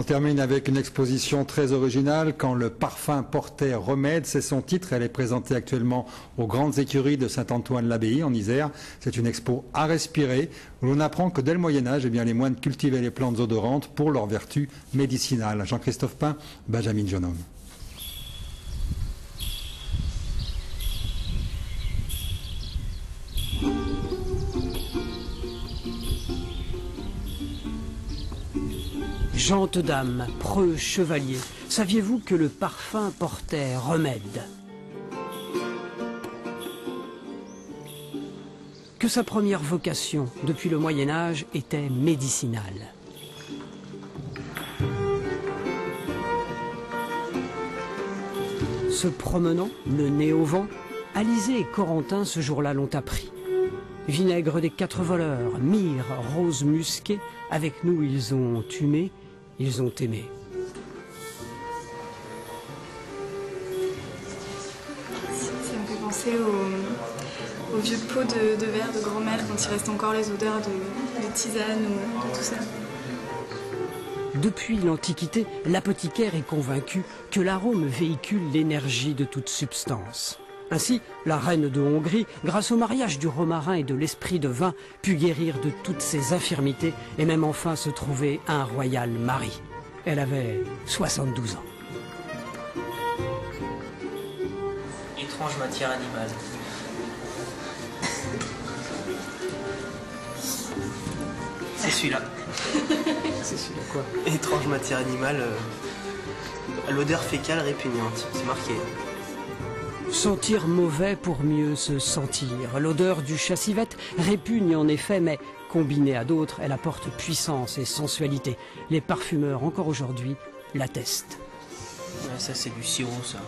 On termine avec une exposition très originale, Quand le parfum portait remède, c'est son titre. Elle est présentée actuellement aux Grandes Écuries de Saint-Antoine-l'Abbaye en Isère. C'est une expo à respirer où l'on apprend que dès le Moyen-Âge, les moines cultivaient les plantes odorantes pour leurs vertus médicinales. Jean-Christophe Pain, Benjamin Jonhomme. Gentes dames, preux chevaliers, saviez-vous que le parfum portait remède? Que sa première vocation, depuis le Moyen-Âge, était médicinale. Se promenant, le nez au vent, Alizée et Corentin ce jour-là l'ont appris. Vinaigre des 4 voleurs, myrrhe, rose musquée, avec nous ils ont humé, ils ont aimé. Ça me fait penser aux vieux pots de verre de grand-mère quand il reste encore les odeurs de tisane ou de tout ça. Depuis l'Antiquité, l'apothicaire est convaincu que l'arôme véhicule l'énergie de toute substance. Ainsi, la reine de Hongrie, grâce au mariage du romarin et de l'esprit de vin, put guérir de toutes ses infirmités et même enfin se trouver un royal mari. Elle avait 72 ans. Étrange matière animale. C'est celui-là. C'est celui-là quoi? Étrange matière animale. L'odeur fécale répugnante, c'est marqué. Sentir mauvais pour mieux se sentir. L'odeur du chassivette répugne en effet, mais combinée à d'autres, elle apporte puissance et sensualité. Les parfumeurs, encore aujourd'hui, l'attestent. Ouais, ça, c'est du sirop, ça.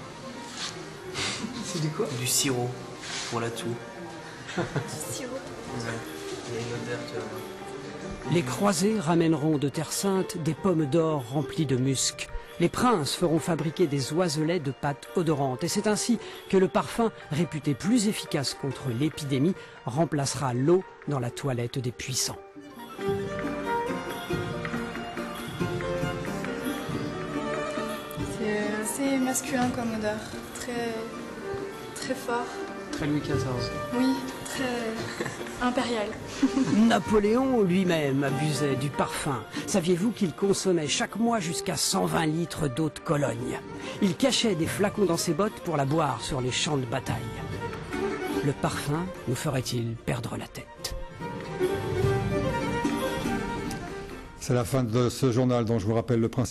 C'est du quoi? Du sirop pour la toux. Sirop. Ouais. Il y a une odeur, tu vois. Les croisés ramèneront de Terre Sainte des pommes d'or remplies de musc. Les princes feront fabriquer des oiselets de pâte odorante. Et c'est ainsi que le parfum, réputé plus efficace contre l'épidémie, remplacera l'eau dans la toilette des puissants. C'est assez masculin comme odeur, très fort. Très Louis XIV. Oui, très impérial. Napoléon lui-même abusait du parfum. Saviez-vous qu'il consommait chaque mois jusqu'à 120 litres d'eau de Cologne? Il cachait des flacons dans ses bottes pour la boire sur les champs de bataille. Le parfum nous ferait-il perdre la tête? C'est la fin de ce journal dont je vous rappelle le principe.